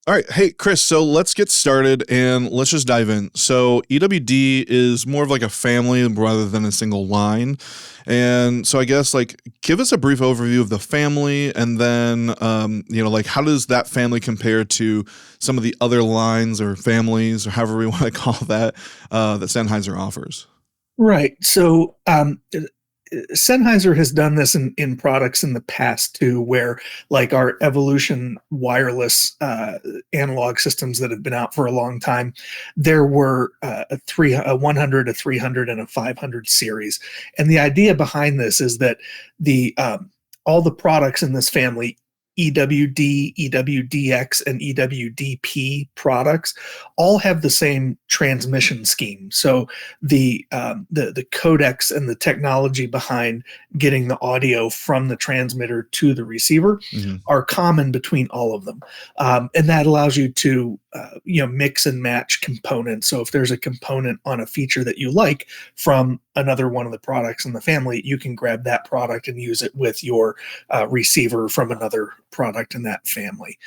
All right. Hey, Chris, so let's get started and let's just dive in. So EWD is more of like a family rather than a single line. And so I guess like give us a brief overview of the family and then, like how does that family compare to some of the other lines or families or however we want to call that, that Sennheiser offers? Right. So Sennheiser has done this in products in the past too, where like our Evolution wireless analog systems that have been out for a long time, there were a 100, a 300, and a 500 series. And the idea behind this is that the all the products in this family, EWD, EWDX, and EWDP products all have the same transmission scheme. So the codecs and the technology behind getting the audio from the transmitter to the receiver Mm-hmm. are common between all of them, and that allows you to mix and match components. So if there's a component on a feature that you like from another one of the products in the family, you can grab that product and use it with your receiver from another product in that family.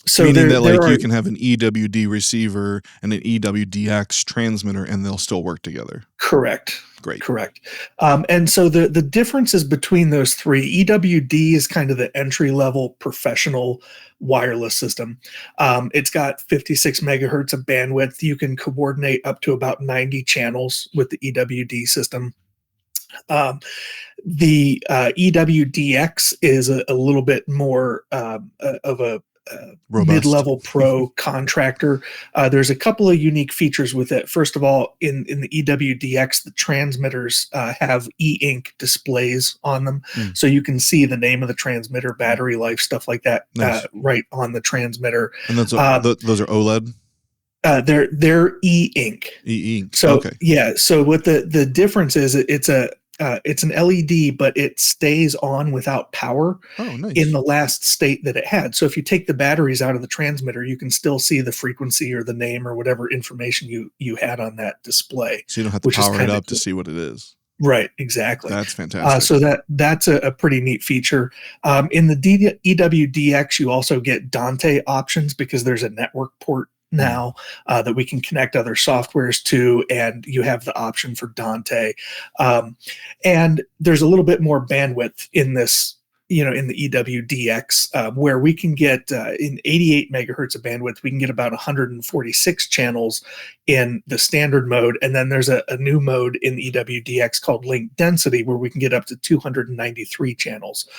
So Meaning that there like are you can have an EWD receiver and an EWDX transmitter and they'll still work together. correct. Great. Correct. And so the differences between those three, EWD is kind of the entry level professional wireless system. It's got 56 megahertz of bandwidth. You can coordinate up to about 90 channels with the EWD system. Um, the EWDX is a little bit more of a Robust. mid-level pro contractor. There's a couple of unique features with it. First of all, in the EWDX, the transmitters have e-ink displays on them, Mm, so you can see the name of the transmitter, battery life, stuff like that, nice. right on the transmitter. And those are, Um, those are OLED? they're e-ink. E-ink. So Okay. yeah, so what the difference is, it's an LED, but it stays on without power Oh, in nice. the last state that it had. So if you take the batteries out of the transmitter, you can still see the frequency or the name or whatever information you had on that display, So you don't have to which is power it kind of up to cool. see what it is. Right, exactly. That's fantastic. So that's a pretty neat feature. In the EWDX, you also get Dante options because there's a network port Mm, now that we can connect other softwares to, and you have the option for Dante. And there's a little bit more bandwidth in this, in the EWDX, where we can get in 88 megahertz of bandwidth, we can get about 146 channels in the standard mode. And then there's a new mode in the EWDX called link density, where we can get up to 293 channels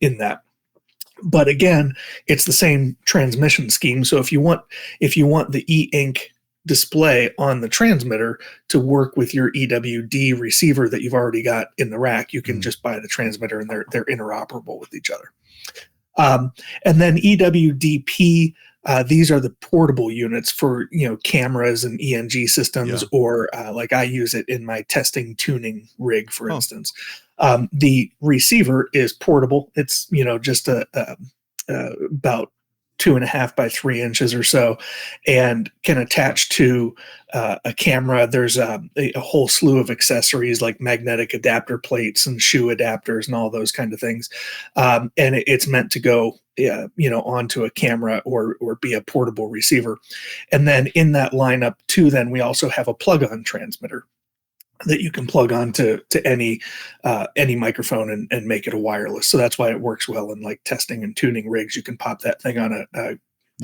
in that. But again, it's the same transmission scheme. So if you want the e-ink display on the transmitter to work with your EWD receiver that you've already got in the rack, you can mm, just buy the transmitter and they're interoperable with each other. And then EWDP, these are the portable units for cameras and ENG systems, yeah. or like I use it in my testing tuning rig, for Oh, instance. The receiver is portable. It's just about 2.5 by 3 inches or so, and can attach to a camera. There's a whole slew of accessories like magnetic adapter plates and shoe adapters and all those kind of things. And it's meant to go, onto a camera or be a portable receiver. And then in that lineup too, then we also have a plug-on transmitter that you can plug on to any microphone and make it a wireless. So that's why it works well in like testing and tuning rigs. You can pop that thing on yeah.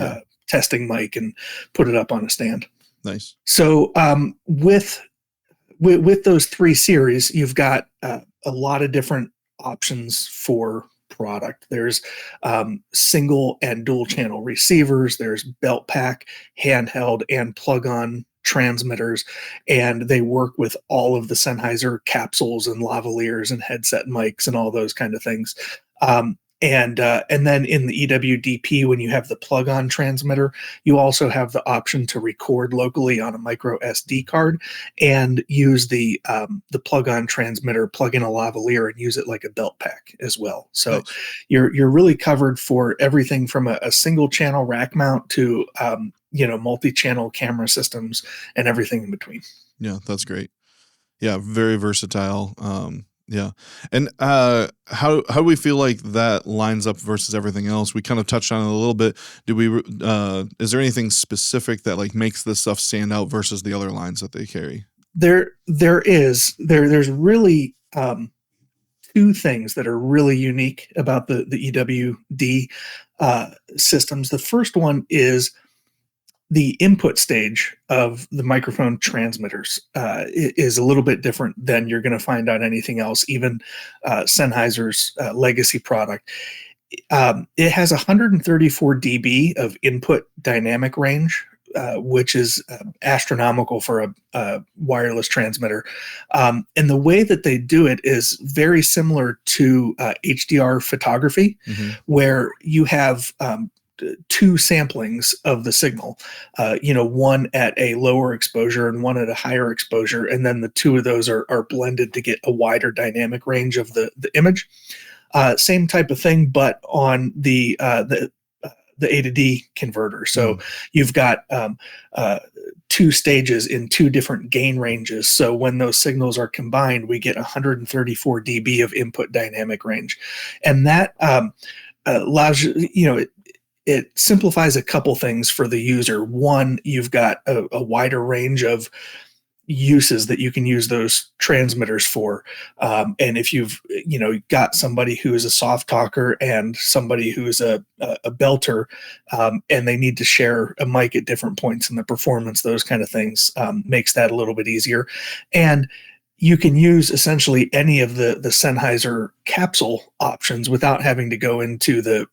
a testing mic and put it up on a stand. Nice. So with those three series, you've got a lot of different options for product. There's single and dual channel receivers. There's belt pack, handheld, and plug-on transmitters, and they work with all of the Sennheiser capsules and lavaliers and headset mics and all those kind of things. And then in the EWDP, when you have the plug-on transmitter, you also have the option to record locally on a micro SD card and use the plug-on transmitter, plug in a lavalier, and use it like a belt pack as well. So Nice. you're really covered for everything from a single channel rack mount to multi-channel camera systems and everything in between. Yeah, that's great. Yeah, very versatile. Yeah. And how do we feel like that lines up versus everything else? We kind of touched on it a little bit. Is there anything specific that like makes this stuff stand out versus the other lines that they carry? There's really two things that are really unique about the EWD systems. The first one is the input stage of the microphone transmitters is a little bit different than you're going to find on anything else, even Sennheiser's legacy product. It has 134 dB of input dynamic range, which is astronomical for a wireless transmitter. And the way that they do it is very similar to HDR photography, where you have two samplings of the signal, one at a lower exposure and one at a higher exposure. And then the two of those are blended to get a wider dynamic range of the image. Same type of thing, but on the A to D converter. So you've got two stages in two different gain ranges. So when those signals are combined, we get 134 dB of input dynamic range. And that allows you, it simplifies a couple things for the user. One, you've got a wider range of uses that you can use those transmitters for. And if you've got somebody who is a soft talker and somebody who's a belter, and they need to share a mic at different points in the performance, those kind of things, makes that a little bit easier. And you can use essentially any of the Sennheiser capsule options without having to go into the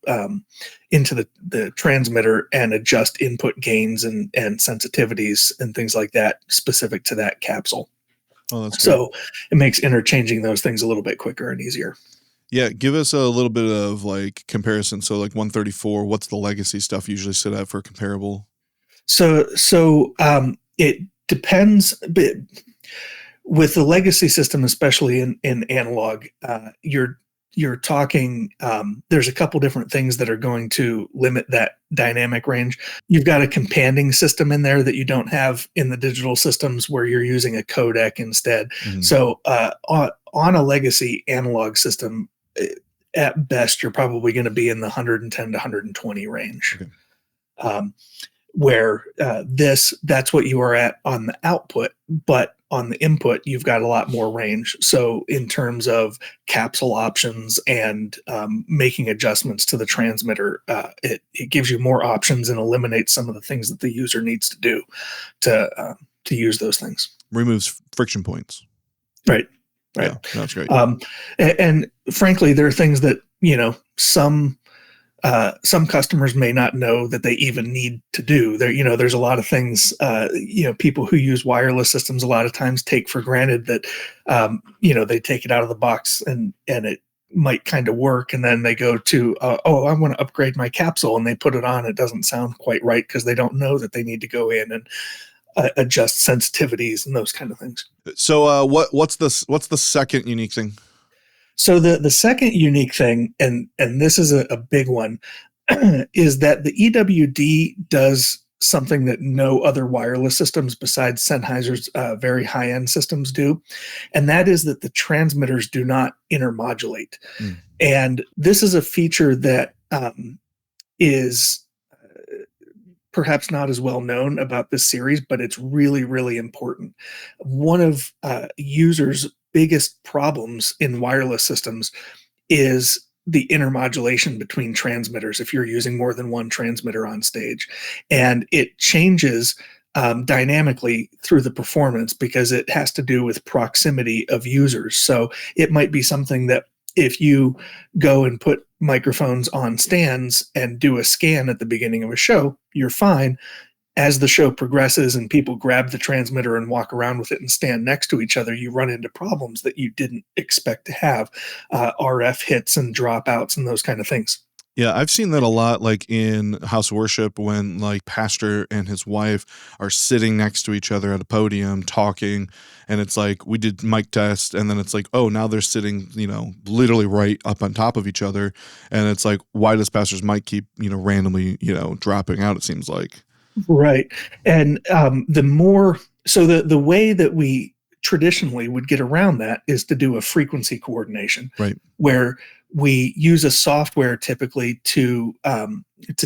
transmitter and adjust input gains and sensitivities and things like that specific to that capsule. Oh, that's so great. It makes interchanging those things a little bit quicker and easier. Yeah, give us a little bit of like comparison. So like 134, what's the legacy stuff usually sit at for comparable? So it depends. But with the legacy system, especially in analog, you're talking, there's a couple different things that are going to limit that dynamic range. You've got a companding system in there that you don't have in the digital systems where you're using a codec instead. So on a legacy analog system, at best, you're probably going to be in the 110 to 120 range. Okay. Where that's what you are at on the output, but on the input, you've got a lot more range. So in terms of capsule options and making adjustments to the transmitter, it gives you more options and eliminates some of the things that the user needs to do to use those things. Removes friction points. Right. Yeah, that's great. And frankly, there are things that, some customers may not know that they even need to do. There's a lot of things, people who use wireless systems a lot of times take for granted that, they take it out of the box and it might kind of work. And then they go to, I want to upgrade my capsule, and they put it on. It doesn't sound quite right because they don't know that they need to go in and adjust sensitivities and those kind of things. So what's the second unique thing? So the second unique thing, and this is a big one, is that the EWD does something that no other wireless systems besides Sennheiser's very high-end systems do, and that is that the transmitters do not intermodulate. And this is a feature that is perhaps not as well known about this series, but it's really, really important. One of users' biggest problems in wireless systems is the intermodulation between transmitters if you're using more than one transmitter on stage. And it changes dynamically through the performance because it has to do with proximity of users. So it might be something that if you go and put microphones on stands and do a scan at the beginning of a show, you're fine. As the show progresses and people grab the transmitter and walk around with it and stand next to each other, you run into problems that you didn't expect to have, RF hits and dropouts and those kind of things. Yeah, I've seen that a lot, like in house worship when like pastor and his wife are sitting next to each other at a podium talking, and it's like we did mic test, and then it's like, oh, now they're sitting, literally right up on top of each other, and it's like, why does pastor's mic keep, randomly, dropping out? It seems like. Right, and the way that we traditionally would get around that is to do a frequency coordination, Right. where we use a software typically to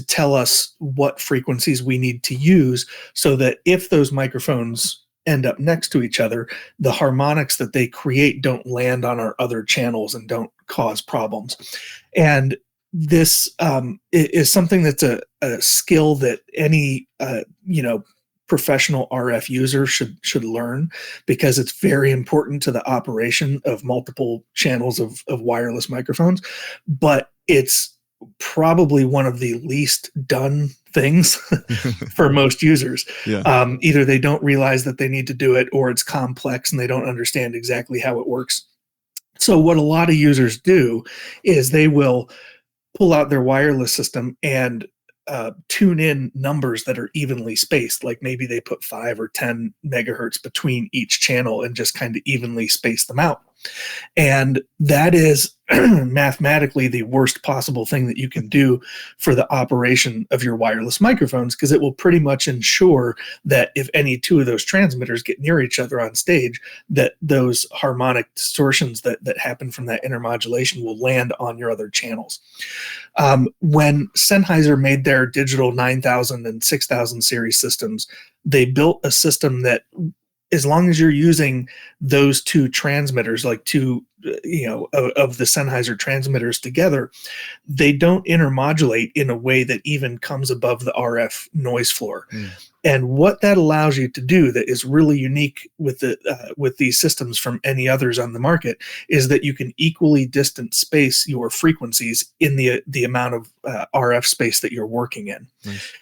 tell us what frequencies we need to use, so that if those microphones end up next to each other, the harmonics that they create don't land on our other channels and don't cause problems. And this is something that's a skill that any professional RF user should learn, because it's very important to the operation of multiple channels of wireless microphones. But it's probably one of the least done things for most users. Yeah. Either they don't realize that they need to do it, or it's complex and they don't understand exactly how it works. So what a lot of users do is they will pull out their wireless system and tune in numbers that are evenly spaced. Like maybe they put 5 or 10 megahertz between each channel and just kind of evenly space them out. And that is mathematically the worst possible thing that you can do for the operation of your wireless microphones, because it will pretty much ensure that if any two of those transmitters get near each other on stage, that those harmonic distortions that happen from that intermodulation will land on your other channels. When Sennheiser made their digital 9000 and 6000 series systems, they built a system that, as long as you're using those two transmitters, like two, of the Sennheiser transmitters together, they don't intermodulate in a way that even comes above the RF noise floor. And what that allows you to do that is really unique with these systems from any others on the market is that you can equally distance space your frequencies in the amount of RF space that you're working in. Nice.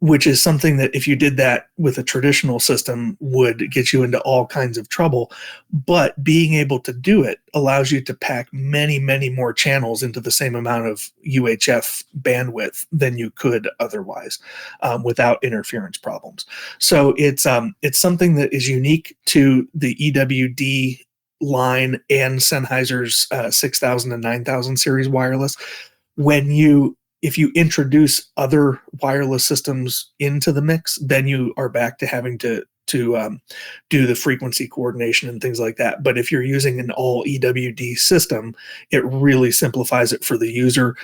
Which is something that if you did that with a traditional system would get you into all kinds of trouble. But being able to do it allows you to pack many, many more channels into the same amount of UHF bandwidth than you could otherwise, without interference problems. So it's something that is unique to the EWD line and Sennheiser's 6000 and 9000 series wireless. If you introduce other wireless systems into the mix, then you are back to having to do the frequency coordination and things like that. But if you're using an all EWD system, it really simplifies it for the user.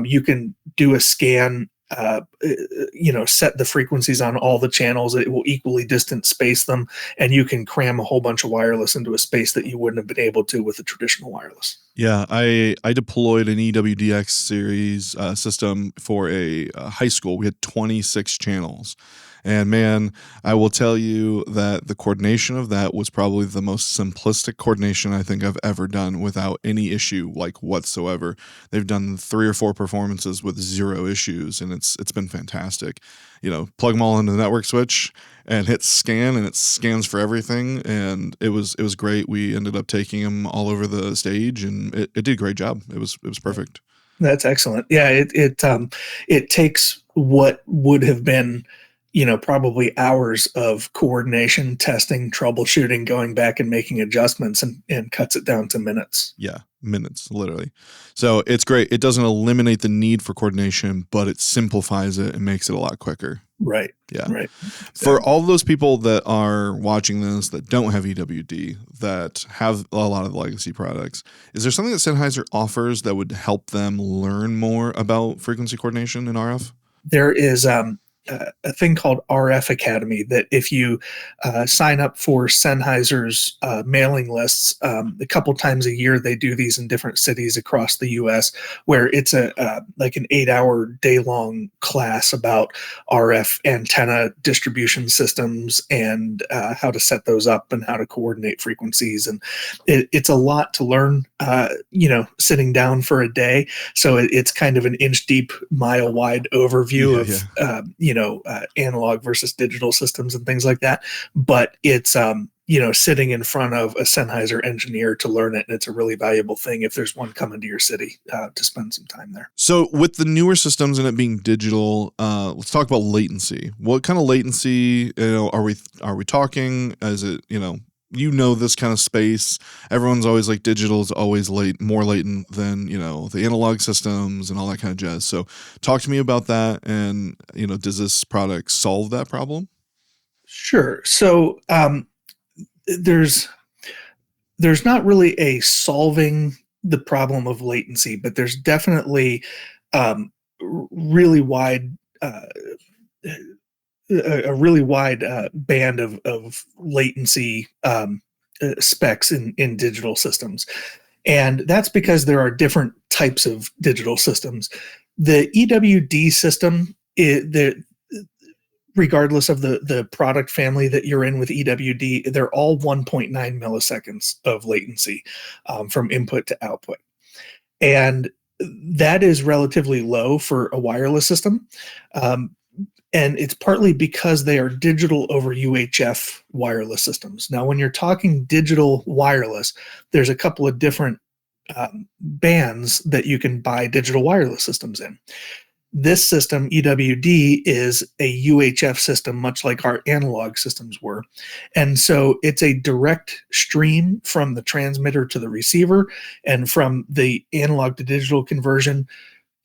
You can do a scan, set the frequencies on all the channels. It will equally distance space them, and you can cram a whole bunch of wireless into a space that you wouldn't have been able to with a traditional wireless. Yeah, I deployed an EWDX series system for a high school. We had 26 channels. And man, I will tell you that the coordination of that was probably the most simplistic coordination I think I've ever done without any issue like whatsoever. They've done 3 or 4 performances with 0 issues, and it's been fantastic. Plug them all into the network switch and hit scan, and it scans for everything. And it was great. We ended up taking them all over the stage, and it did a great job. It was perfect. That's excellent. Yeah, it takes what would have been probably hours of coordination, testing, troubleshooting, going back and making adjustments, and cuts it down to minutes. Yeah, minutes, literally. So it's great. It doesn't eliminate the need for coordination, but it simplifies it and makes it a lot quicker. Right. Yeah. Right. For all those people that are watching this that don't have EWD, that have a lot of the legacy products, is there something that Sennheiser offers that would help them learn more about frequency coordination in RF? There is a thing called RF Academy that if you sign up for Sennheiser's mailing lists, a couple times a year, they do these in different cities across the U.S., where it's like an 8-hour day-long class about RF antenna distribution systems and how to set those up and how to coordinate frequencies. And it's a lot to learn, sitting down for a day. So it's kind of an inch deep, mile wide overview of analog versus digital systems and things like that. But it's, sitting in front of a Sennheiser engineer to learn it. And it's a really valuable thing if there's one coming to your city to spend some time there. So with the newer systems and it being digital, let's talk about latency. What kind of latency, are we talking? Is it, this kind of space, everyone's always like digital is always more latent than, the analog systems and all that kind of jazz. So talk to me about that. And, does this product solve that problem? Sure. So there's there's not really a solving the problem of latency, but there's definitely really wide a really wide band of latency specs in digital systems. And that's because there are different types of digital systems. The EWD system, regardless of the product family that you're in with EWD, they're all 1.9 milliseconds of latency from input to output. And that is relatively low for a wireless system. And it's partly because they are digital over UHF wireless systems. Now, when you're talking digital wireless, there's a couple of different bands that you can buy digital wireless systems in. This system, EWD, is a UHF system, much like our analog systems were. And so it's a direct stream from the transmitter to the receiver and from the analog to digital conversion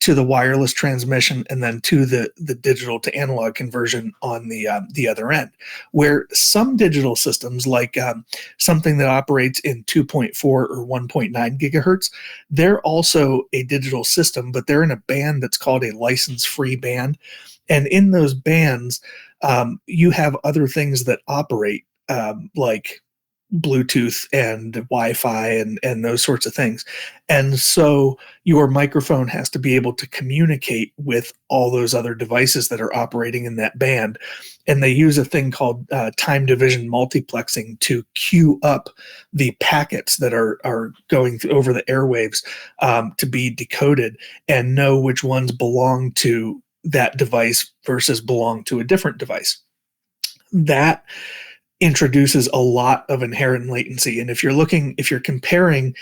to the wireless transmission, and then to the digital to analog conversion on the other end. Where some digital systems, like something that operates in 2.4 or 1.9 gigahertz, they're also a digital system, but they're in a band that's called a license-free band. And in those bands, you have other things that operate, like Bluetooth and Wi-Fi and those sorts of things. And so your microphone has to be able to communicate with all those other devices that are operating in that band. And they use a thing called time division multiplexing to queue up the packets that are going over the airwaves to be decoded and know which ones belong to that device versus belong to a different device. That introduces a lot of inherent latency. And if you're comparing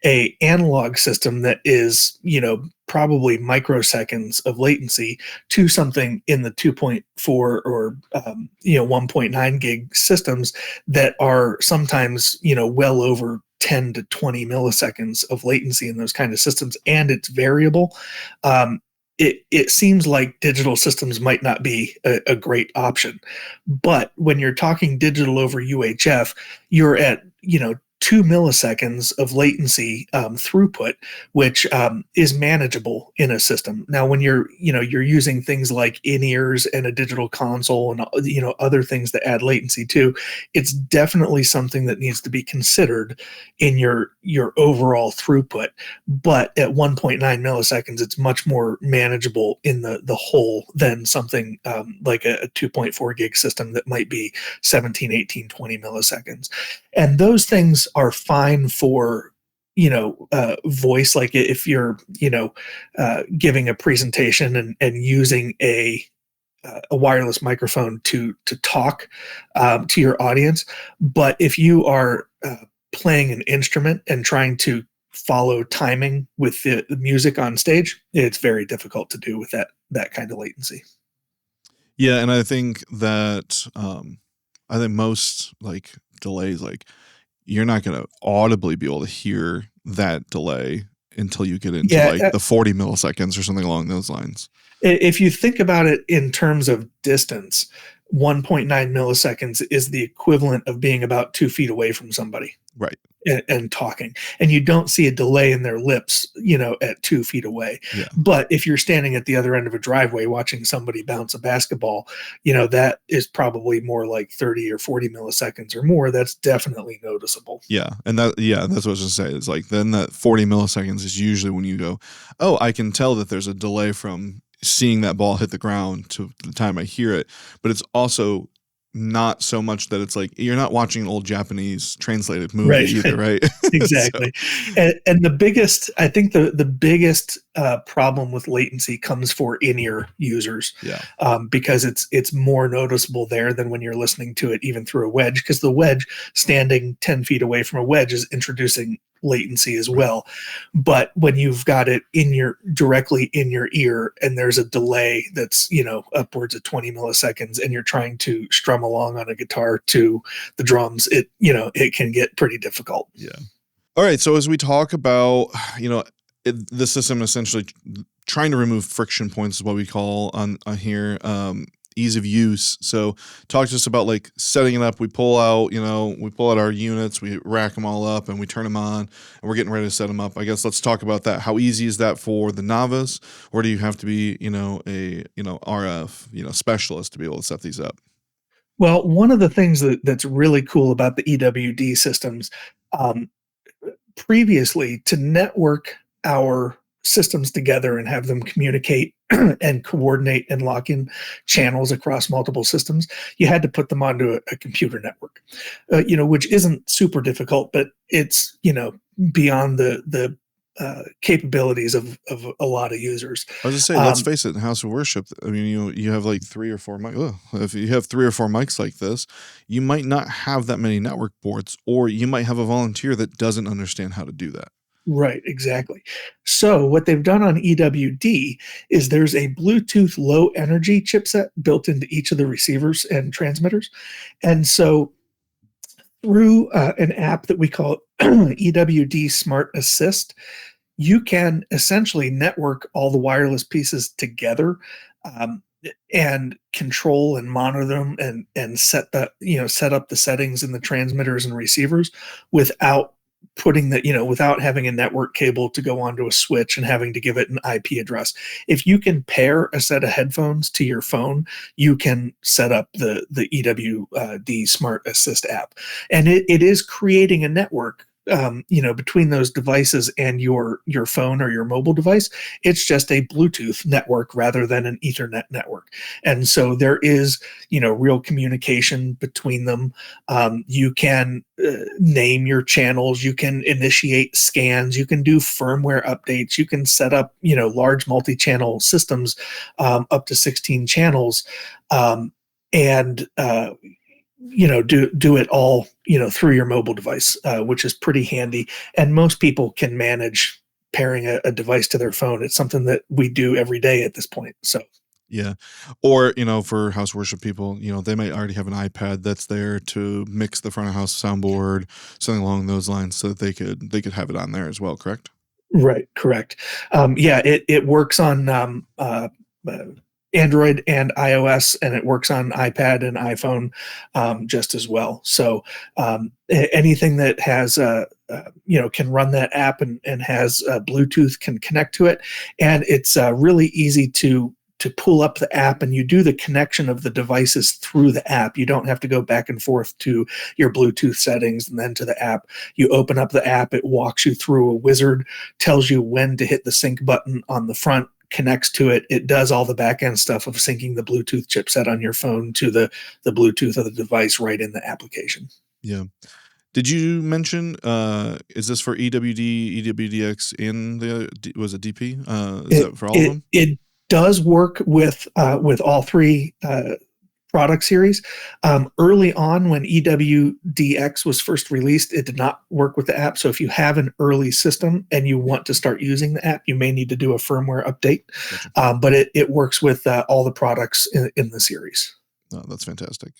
a analog system that is, probably microseconds of latency to something in the 2.4 or 1.9 gig systems that are sometimes, well over 10 to 20 milliseconds of latency in those kind of systems, and it's variable, it seems like digital systems might not be a great option. But when you're talking digital over UHF, you're at 2 milliseconds of latency throughput, which is manageable in a system. Now, when you're using things like in-ears and a digital console and other things that add latency too, it's definitely something that needs to be considered in your overall throughput. But at 1.9 milliseconds, it's much more manageable in the whole than something like a 2.4 gig system that might be 17, 18, 20 milliseconds. And those things are fine for voice, like if you're giving a presentation and using a wireless microphone to talk to your audience. But if you are playing an instrument and trying to follow timing with the music on stage, it's very difficult to do with that kind of latency. Yeah, and I think that most like delays, like you're not going to audibly be able to hear that delay until you get into the 40 milliseconds or something along those lines. If you think about it in terms of distance, 1.9 milliseconds is the equivalent of being about 2 feet away from somebody. Right. And talking, and you don't see a delay in their lips, at 2 feet away. Yeah. But if you're standing at the other end of a driveway watching somebody bounce a basketball, that is probably more like 30 or 40 milliseconds or more. That's definitely noticeable. Yeah. And that's what I was just saying. It's like, then that 40 milliseconds is usually when you go, oh, I can tell that there's a delay from seeing that ball hit the ground to the time I hear it. But it's also not so much that it's like you're not watching an old Japanese translated movie either, right? Exactly. And the biggest, I think the biggest problem with latency comes for in-ear users. Yeah. Because it's more noticeable there than when you're listening to it even through a wedge, because the wedge standing 10 feet away from a wedge is introducing latency as well. But when you've got it directly in your ear and there's a delay that's upwards of 20 milliseconds and you're trying to strum along on a guitar to the drums, it can get pretty difficult. Yeah. All right, so as we talk about the system essentially trying to remove friction points is what we call on here, ease of use. So talk to us about like setting it up. We pull out, our units, we rack them all up and we turn them on and we're getting ready to set them up. I guess let's talk about that. How easy is that for the novice, or do you have to be, RF, specialist to be able to set these up? Well, one of the things that's really cool about the EWD systems, um, previously, to network our systems together and have them communicate and coordinate and lock in channels across multiple systems, you had to put them onto a computer network, which isn't super difficult, but it's beyond the capabilities of a lot of users. I was just say, let's face it, in House of Worship, I mean, you have like 3 or 4 mics. If you have 3 or 4 mics like this, you might not have that many network ports, or you might have a volunteer that doesn't understand how to do that. Right, exactly. So what they've done on EWD is there's a Bluetooth low energy chipset built into each of the receivers and transmitters. And so through an app that we call EWD Smart Assist, you can essentially network all the wireless pieces together, um, and control and monitor them and set up the settings in the transmitters and receivers without without having a network cable to go onto a switch and having to give it an IP address. If you can pair a set of headphones to your phone, you can set up the EWD Smart Assist app, and it is creating a network, between those devices and your phone or your mobile device. It's just a Bluetooth network rather than an Ethernet network, and so there is real communication between them. You can name your channels, you can initiate scans, you can do firmware updates, you can set up large multi-channel systems, up to 16 channels, and do it all through your mobile device, which is pretty handy. And most people can manage pairing a device to their phone. It's something that we do every day at this point. So Yeah. Or, for house worship people, they might already have an iPad that's there to mix the front of house soundboard, something along those lines, so that they could have it on there as well, correct? right, correct. Yeah, it works on uh, Android and iOS, and it works on iPad and iPhone, just as well. So anything that has can run that app and has Bluetooth can connect to it, and it's really easy to pull up the app, and you do the connection of the devices through the app. You don't have to go back and forth to your Bluetooth settings and then to the app. You open up the app, it walks you through a wizard, tells you when to hit the sync button on the front, connects to it. It does all the back end stuff of syncing the Bluetooth chipset on your phone to the Bluetooth of the device right in the application. Yeah. Did you mention, is this for EWD, EWDX, and was it DP? Is It that for all of it them? it does work with all three product series. Early on, when EWDX was first released, it did not work with the app. So if you have an early system and you want to start using the app, you may need to do a firmware update. Gotcha. But it works with all the products in the series. Oh, that's fantastic.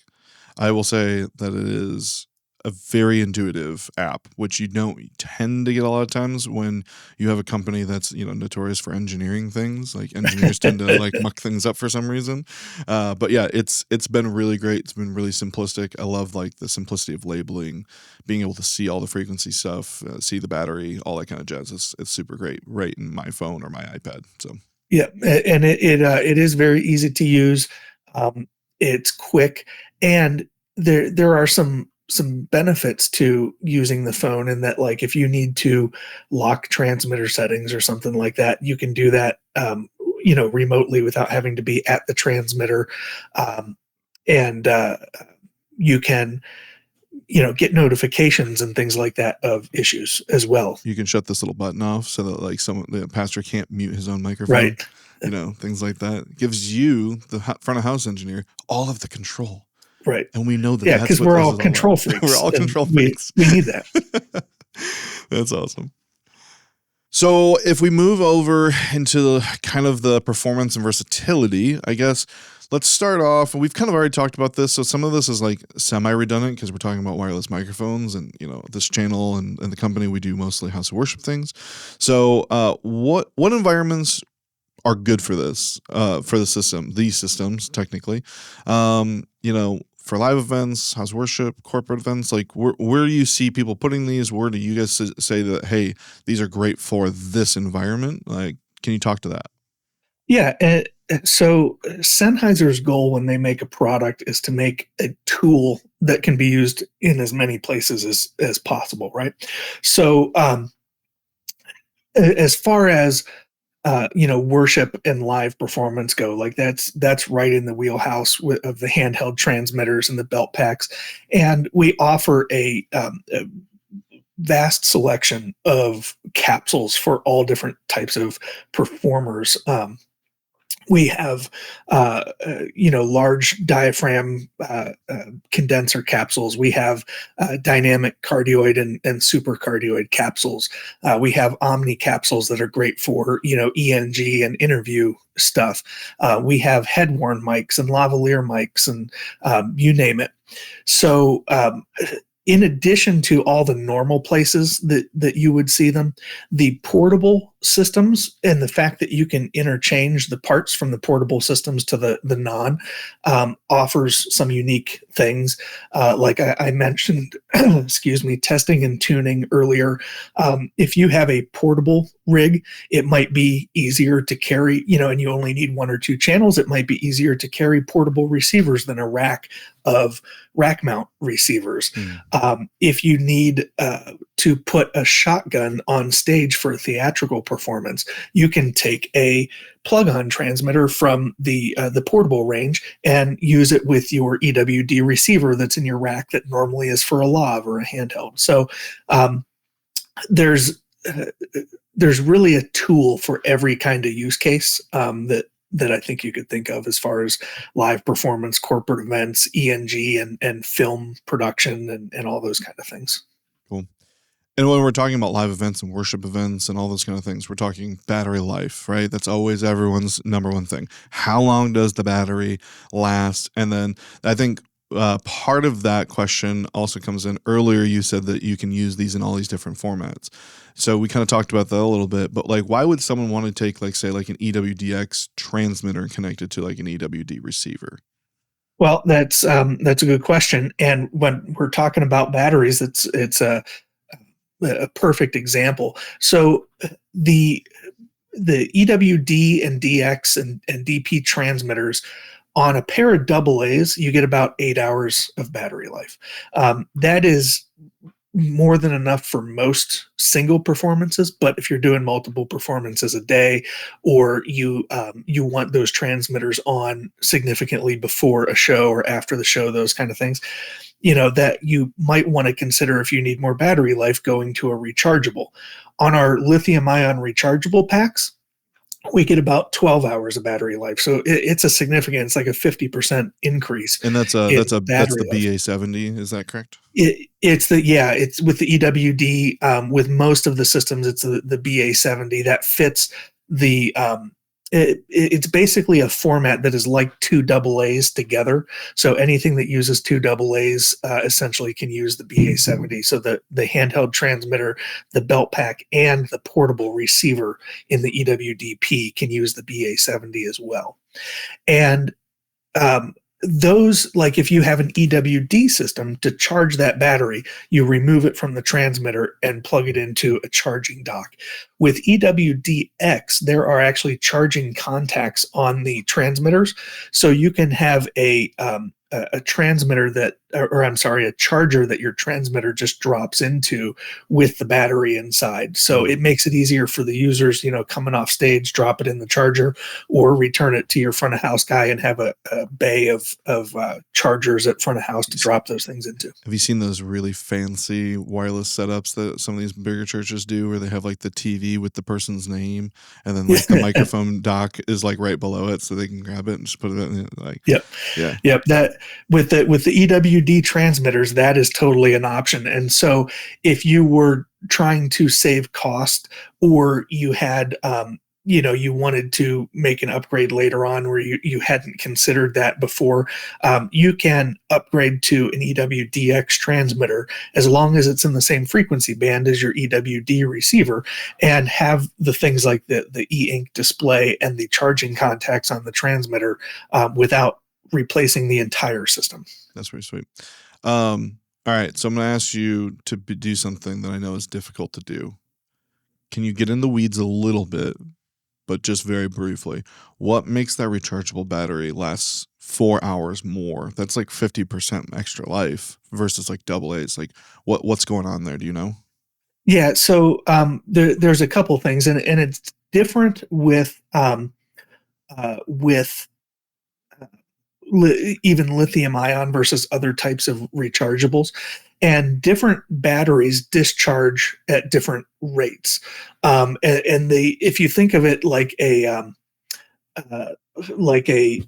I will say that it is a very intuitive app, which you don't tend to get a lot of times when you have a company that's notorious for engineering things. Like engineers tend to like muck things up for some reason. But yeah, it's been really great. It's been really simplistic. I love like the simplicity of labeling, being able to see all the frequency stuff, see the battery, all that kind of jazz. It's super great, right in my phone or my iPad. So Yeah, and it is very easy to use. It's quick, and there are some benefits to using the phone, in that, like, if you need to lock transmitter settings or something like that, you can do that remotely without having to be at the transmitter, and you can get notifications and things like that of issues as well. you can shut this little button off so that like the pastor can't mute his own microphone. Right, Things like that. It gives you, the front of house engineer, all of the control. right. And we know that Yeah, that's because what we're this all is all about. control We're freaks, all and control we freaks. we need that. That's awesome. So if we move over into kind of the performance and versatility, I guess let's start off. And we've kind of already talked about this. So some of this is like semi-redundant because we're talking about wireless microphones and, this channel and the company, we do mostly house of worship things. So what environments are good for this, for the system, these systems technically. For live events, house worship, corporate events, like where do you see people putting these? Where do you guys say that, hey, these are great for this environment? Like, can you talk to that? Yeah. So Sennheiser's goal when they make a product is to make a tool that can be used in as many places as possible, right? So as far as worship and live performance go, like that's right in the wheelhouse of the handheld transmitters and the belt packs, and we offer a vast selection of capsules for all different types of performers. We have large diaphragm condenser capsules. We have dynamic cardioid and supercardioid capsules. We have omni capsules that are great for ENG and interview stuff. We have head worn mics and lavalier mics and you name it. So in addition to all the normal places that you would see them, the portable systems and the fact that you can interchange the parts from the portable systems to the non offers some unique things. Like I mentioned, excuse me, testing and tuning earlier. If you have a portable rig, it might be easier to carry, and you only need one or two channels. It might be easier to carry portable receivers than a rack of rack mount receivers. If you need to put a shotgun on stage for a theatrical performance, you can take a plug-on transmitter from the portable range and use it with your EWD receiver that's in your rack that normally is for a lav or a handheld. So there's really a tool for every kind of use case that I think you could think of as far as live performance, corporate events, ENG, and film production, and all those kind of things. Cool. And when we're talking about live events and worship events and all those kind of things, we're talking battery life, right? That's always everyone's number one thing. How long does the battery last? And then I think part of that question also comes in earlier. You said that you can use these in all these different formats. So we kind of talked about that a little bit, but like, why would someone want to take, like, say, like an EWDX transmitter connected to like an EWD receiver? Well, that's a good question. And when we're talking about batteries, it's a perfect example. So the EWD and DX and DP transmitters, on a pair of AA's, you get about 8 hours of battery life. That is more than enough for most single performances, but if you're doing multiple performances a day, or you want those transmitters on significantly before a show or after the show, those kind of things, that you might want to consider, if you need more battery life, going to a rechargeable. On our lithium ion rechargeable packs, we get about 12 hours of battery life. So it's a significant, it's like a 50% increase. And that's the BA70, is that correct? It's with the EWD, with most of the systems, it's the BA70 that fits the, it's basically a format that is like two AA's together. So anything that uses two AA's essentially can use the BA70. So the handheld transmitter, the belt pack, and the portable receiver in the EWDP can use the BA70 as well. And those, like if you have an EWD system, to charge that battery, you remove it from the transmitter and plug it into a charging dock. With EWDX, there are actually charging contacts on the transmitters, so you can have a transmitter a charger that your transmitter just drops into with the battery inside. So it makes it easier for the users, coming off stage, drop it in the charger, or return it to your front of house guy and have a bay of chargers at front of house to drop those things into. Have you seen those really fancy wireless setups that some of these bigger churches do, where they have like the TV with the person's name, and then like the microphone dock is like right below it, so they can grab it and just put it in, like, yep. That with the EWD transmitters, that is totally an option. And so if you were trying to save cost, or you had you wanted to make an upgrade later on where you hadn't considered that before, you can upgrade to an EWDX transmitter as long as it's in the same frequency band as your EWD receiver, and have the things like the e-ink display and the charging contacts on the transmitter without replacing the entire system. That's pretty sweet. All right, so I'm going to ask you to do something that I know is difficult to do. Can you get in the weeds a little bit, but just very briefly? What makes that rechargeable battery last 4 hours more? That's like 50% extra life versus like AA's. Like what's going on there? Do you know? Yeah, so there's a couple things, and it's different with even lithium ion versus other types of rechargeables, and different batteries discharge at different rates. And they, if you think of it like a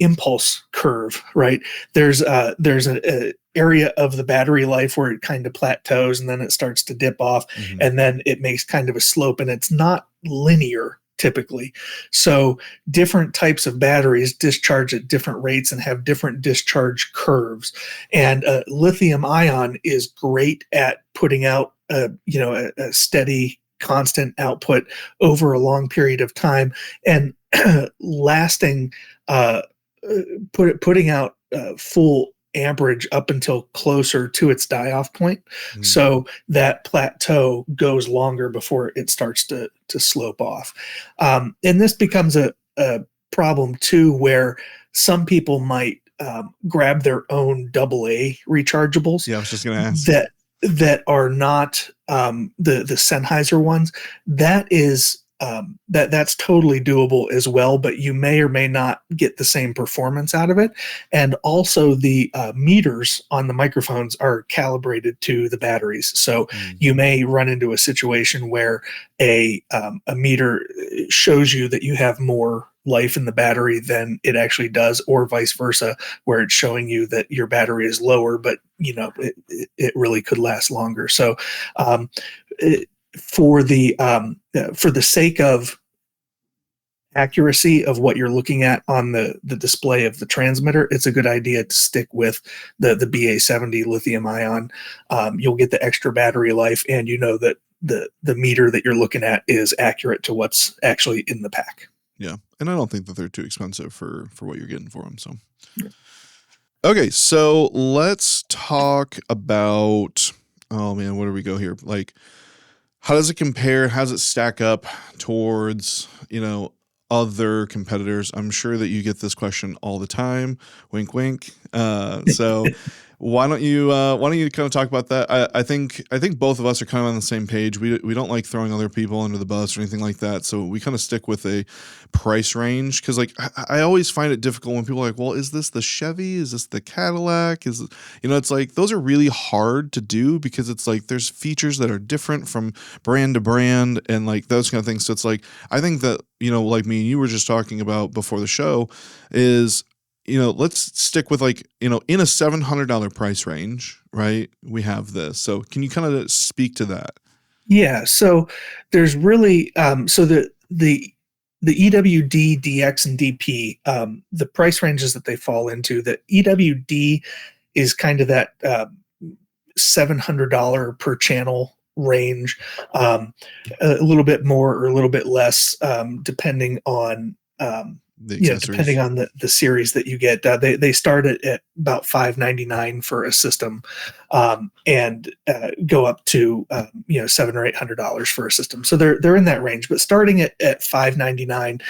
impulse curve, right? There's a area of the battery life where it kind of plateaus and then it starts to dip off, and then it makes kind of a slope, and it's not linear typically. So different types of batteries discharge at different rates and have different discharge curves. And lithium ion is great at putting out a steady constant output over a long period of time, and lasting putting out full amperage up until closer to its die-off point. So that plateau goes longer before it starts to slope off. And this becomes a problem too, where some people might grab their own AA rechargeables. Yeah, I was just going to ask. That are not the Sennheiser ones. That is that's totally doable as well, but you may or may not get the same performance out of it. And also the meters on the microphones are calibrated to the batteries. So you may run into a situation where a meter shows you that you have more life in the battery than it actually does, or vice versa, where it's showing you that your battery is lower, but it really could last longer. So for the sake of accuracy of what you're looking at on the display of the transmitter, it's a good idea to stick with the BA70 lithium ion. You'll get the extra battery life, and that the meter that you're looking at is accurate to what's actually in the pack. Yeah, and I don't think that they're too expensive for what you're getting for them. So, okay, so let's talk about, oh man, where do we go here? Like, how does it compare? How does it stack up towards, other competitors? I'm sure that you get this question all the time. Wink, wink. So why don't you kind of talk about that? I think both of us are kind of on the same page. We don't like throwing other people under the bus or anything like that. So we kind of stick with a price range, because like I always find it difficult when people are like, well, is this the Chevy? Is this the Cadillac? It's like those are really hard to do, because it's like there's features that are different from brand to brand and like those kind of things. So it's like, I think that, like me and you were just talking about before the show is, let's stick with like, in a $700 price range, right? We have this. So can you kind of speak to that? Yeah. So there's really, so the EWD, DX, and DP, the price ranges that they fall into, the EWD is kind of that $700 per channel range, a little bit more or a little bit less, depending on depending on the series that you get. They start at about $599 for a system, and go up to $700 or $800 for a system. So they're in that range, but starting at $599.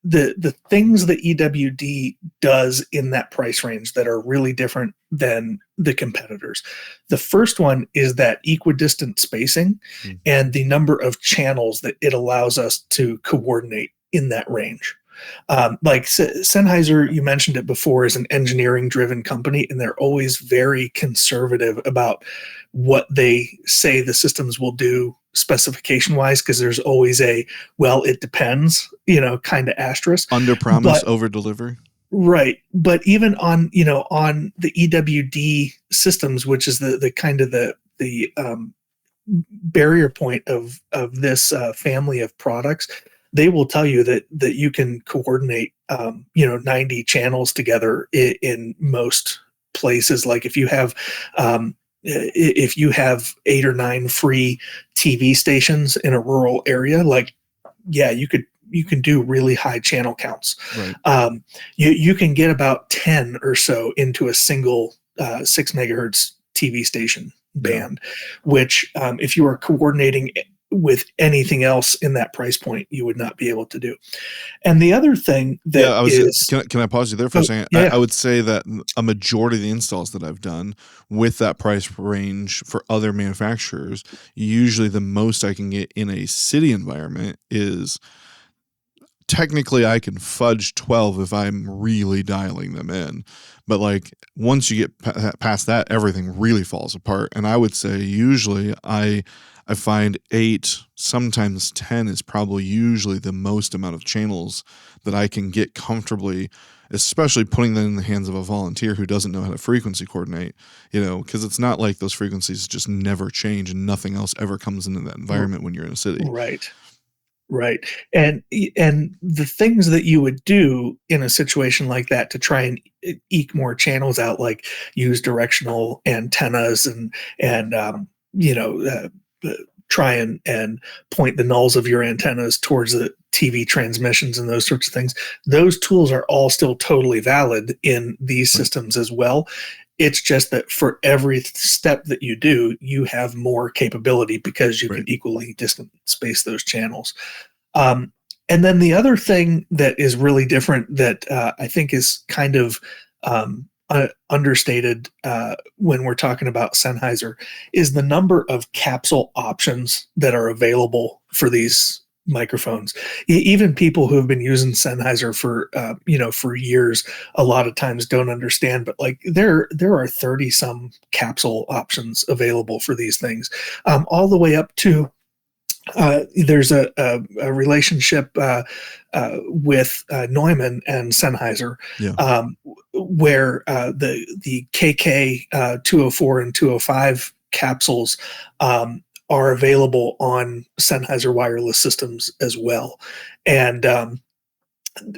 The things that EWD does in that price range that are really different than the competitors. The first one is that equidistant spacing and the number of channels that it allows us to coordinate in that range. Like Sennheiser, you mentioned it before, is an engineering-driven company, and they're always very conservative about what they say the systems will do specification-wise, because there's always it depends, kind of asterisk. Under promise, over deliver. Right. But even on the EWD systems, which is the kind of the barrier point of this family of products, they will tell you that you can coordinate 90 channels together in most places. Like if you have 8 or 9 free TV stations in a rural area, like, yeah, you can do really high channel counts. Right. You can get about 10 or so into a single 6 megahertz TV station band, which if you are coordinating with anything else in that price point, you would not be able to do. And the other thing that can I pause you there for a second? yeah. I would say that a majority of the installs that I've done with that price range for other manufacturers, usually the most I can get in a city environment is, technically I can fudge 12 if I'm really dialing them in. But like once you get past that, everything really falls apart. And I would say usually I find 8, sometimes 10 is probably usually the most amount of channels that I can get comfortably, especially putting them in the hands of a volunteer who doesn't know how to frequency coordinate, because it's not like those frequencies just never change and nothing else ever comes into that environment when you're in a city. Right. Right. And the things that you would do in a situation like that to try and eke more channels out, like use directional antennas and try and point the nulls of your antennas towards the TV transmissions and those sorts of things. Those tools are all still totally valid in these systems as well. It's just that for every step that you do, you have more capability because you can equally distance space those channels. And then the other thing that is really different that I think is kind of understated when we're talking about Sennheiser is the number of capsule options that are available for these microphones. Even people who have been using Sennheiser for years, a lot of times don't understand, but like there are 30 some capsule options available for these things, all the way up to there's a relationship with Neumann and Sennheiser, where the KK 204 and 205 capsules are available on Sennheiser wireless systems as well. And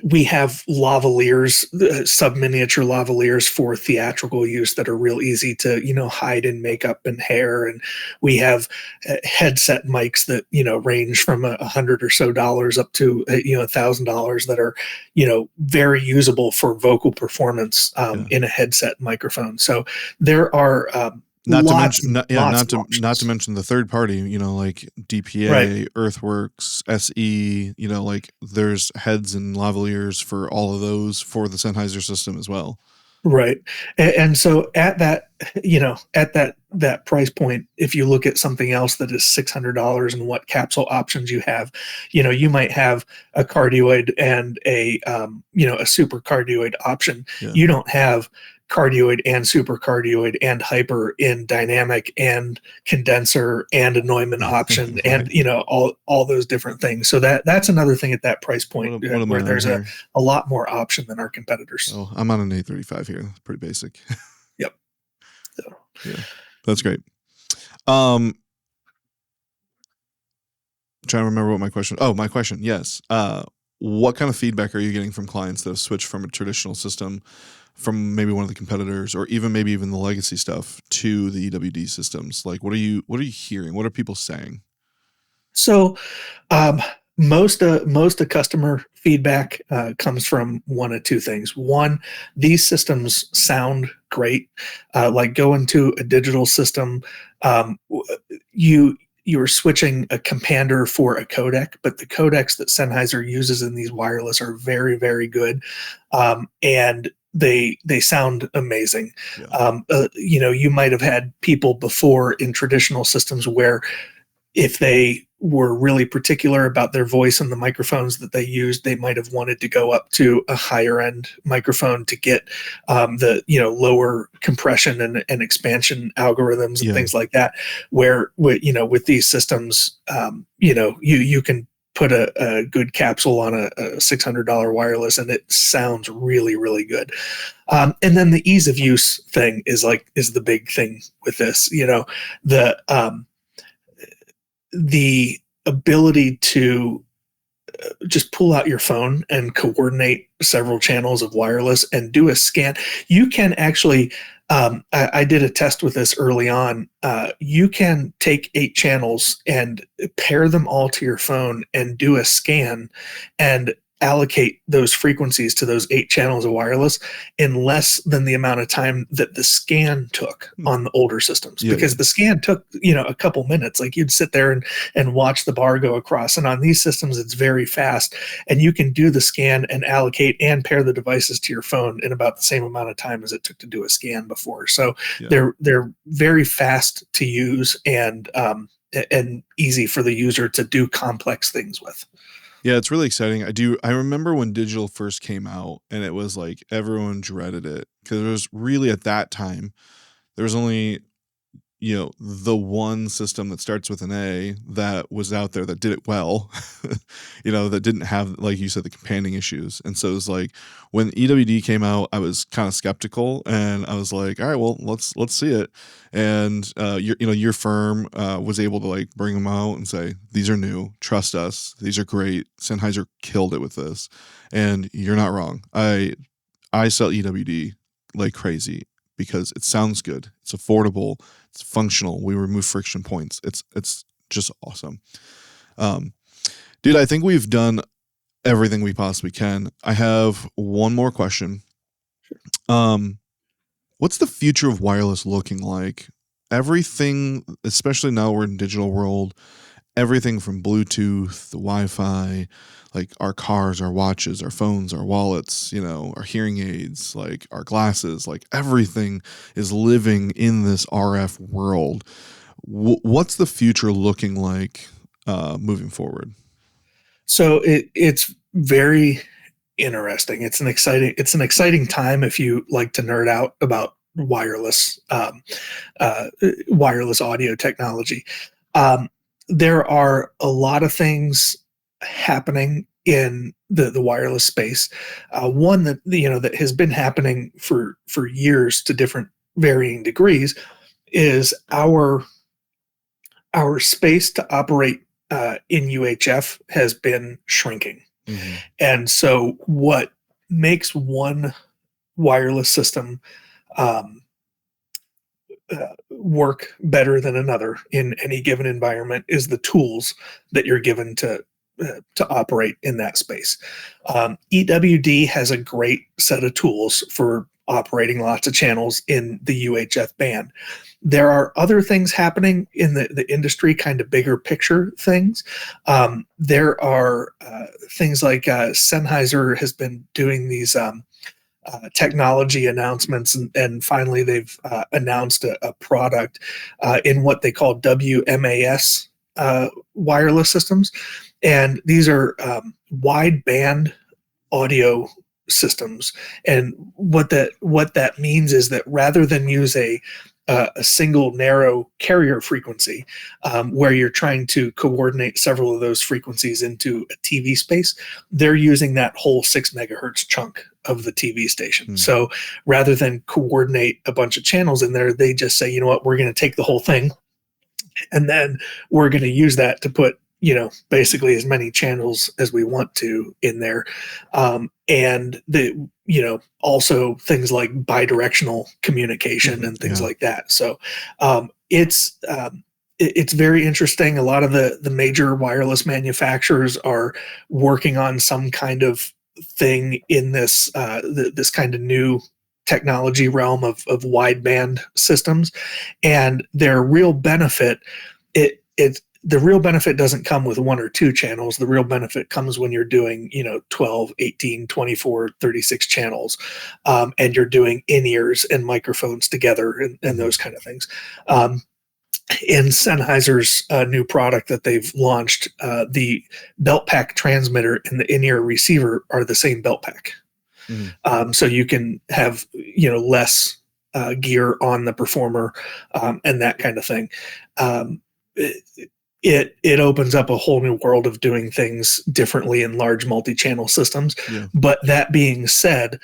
we have lavaliers, sub-miniature lavaliers for theatrical use that are real easy to, hide in makeup and hair. And we have headset mics that, range from $100 or so up to, $1,000 that are, very usable for vocal performance in a headset microphone. So there are not to mention the third party, like DPA, Earthworks, SE, like there's heads and lavaliers for all of those for the Sennheiser system as well. Right. And so at that, that price point, if you look at something else that is $600 and what capsule options you have, you might have a cardioid and a super cardioid option. Yeah. You don't have cardioid and supercardioid and hyper in dynamic and condenser and a Neumann option and all those different things. So that's another thing at that price point where there's a lot more option than our competitors. Oh, I'm on an 835 here. That's pretty basic. Yep. So. Yeah, that's great. Trying to remember what my question. Oh, my question. Yes. What kind of feedback are you getting from clients that have switched from a traditional system, from maybe one of the competitors, or even the legacy stuff to the EWD systems? Like, what are you hearing? What are people saying? So, most of customer feedback comes from one of two things. One, these systems sound great. Like going to a digital system, you're switching a compander for a codec, but the codecs that Sennheiser uses in these wireless are very, very good. And they sound amazing. Yeah. You might have had people before in traditional systems where if they were really particular about their voice and the microphones that they used, they might have wanted to go up to a higher end microphone to get the lower compression and expansion algorithms and things like that. Where with these systems, you can put a good capsule on a $600 wireless and it sounds really, really good. And then the ease of use thing is the big thing with this. The ability to just pull out your phone and coordinate several channels of wireless and do a scan. You can actually, I did a test with this early on. You can take 8 channels and pair them all to your phone and do a scan and allocate those frequencies to those 8 channels of wireless in less than the amount of time that the scan took on the older systems. Because the scan took, a couple minutes. Like you'd sit there and watch the bar go across. And on these systems, it's very fast. And you can do the scan and allocate and pair the devices to your phone in about the same amount of time as it took to do a scan before. So they're very fast to use and easy for the user to do complex things with. Yeah, it's really exciting. I remember when digital first came out, and it was like everyone dreaded it because it was really, at that time, there was only the one system that starts with an A that was out there that did it well, that didn't have, like you said, the companion issues. And so it was like when EWD came out, I was kind of skeptical, and I was like, all right, well, let's see it. And your firm was able to like bring them out and say, these are new, trust us, these are great. Sennheiser killed it with this, and you're not wrong. I sell EWD like crazy because it sounds good, it's affordable, it's functional. We remove friction points. It's just awesome. Dude, I think we've done everything we possibly can. I have one more question. What's the future of wireless looking like? Everything, especially now we're in digital world, everything from Bluetooth, the Wi-Fi, like our cars, our watches, our phones, our wallets, our hearing aids, like our glasses, like everything is living in this RF world. What's the future looking like moving forward? So it's very interesting. It's an exciting time if you like to nerd out about wireless audio technology. There are a lot of things happening in the wireless space. One that that has been happening for years to different varying degrees is our space to operate in UHF has been shrinking. Mm-hmm. And so what makes one wireless system work better than another in any given environment is the tools that you're given to operate in that space. EWD has a great set of tools for operating lots of channels in the UHF band. There are other things happening in the industry, kind of bigger picture things. There are things like Sennheiser has been doing these technology announcements, and finally they've announced a product in what they call WMAS wireless systems. And these are wideband audio systems. And what that means is that rather than use a single narrow carrier frequency where you're trying to coordinate several of those frequencies into a TV space, they're using that whole 6 megahertz chunk of the TV station. So rather than coordinate a bunch of channels in there, they just say, you know what, we're going to take the whole thing, and then we're going to use that to put basically as many channels as we want to in there. And also things like bidirectional communication and things like that. So it's very interesting. A lot of the major wireless manufacturers are working on some kind of thing in this this kind of new technology realm of wideband systems, and their real benefit, the real benefit doesn't come with 1 or 2 channels. The real benefit comes when you're doing 12, 18, 24, 36 channels, and you're doing in-ears and microphones together and those kind of things. In Sennheiser's new product that they've launched, the belt pack transmitter and the in-ear receiver are the same belt pack. So you can have less gear on the performer and that kind of thing. It opens up a whole new world of doing things differently in large multi-channel systems. But that being said,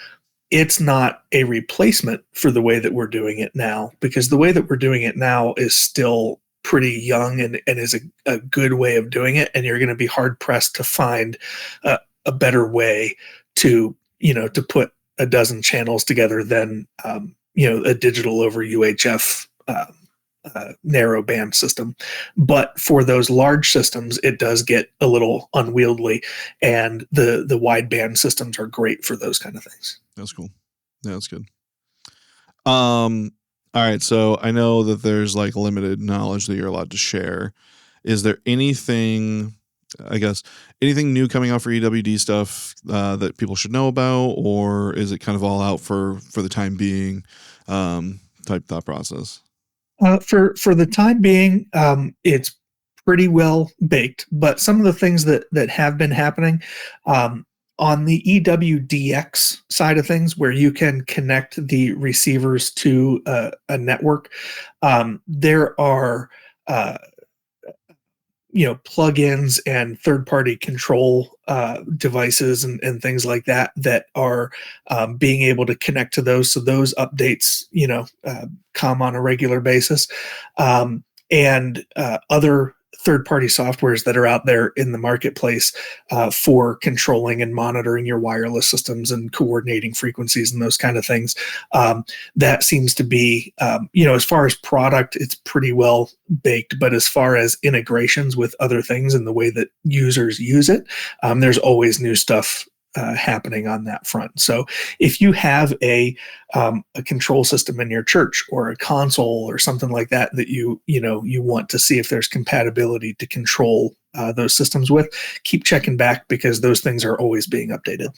it's not a replacement for the way that we're doing it now, because the way that we're doing it now is still pretty young and is a good way of doing it, and you're going to be hard pressed to find a better way to to put a dozen channels together than a digital over UHF narrow band system. But for those large systems, it does get a little unwieldy, and the wideband systems are great for those kind of things. That's cool. Yeah, that's good. All right, so I know that there's like limited knowledge that you're allowed to share. Is there anything, I guess, anything new coming out for EWD stuff that people should know about, or is it kind of all out for the time being type thought process? For the time being, it's pretty well baked. But some of the things that have been happening on the EWDX side of things, where you can connect the receivers to a network, there are plugins and third-party control devices and things like that that are being able to connect to those. So those updates, come on a regular basis, and other third-party softwares that are out there in the marketplace for controlling and monitoring your wireless systems and coordinating frequencies and those kind of things. That seems to be, as far as product, it's pretty well baked. But as far as integrations with other things and the way that users use it, there's always new stuff happening on that front. So if you have a control system in your church or a console or something like that you want to see if there's compatibility to control those systems with, keep checking back, because those things are always being updated.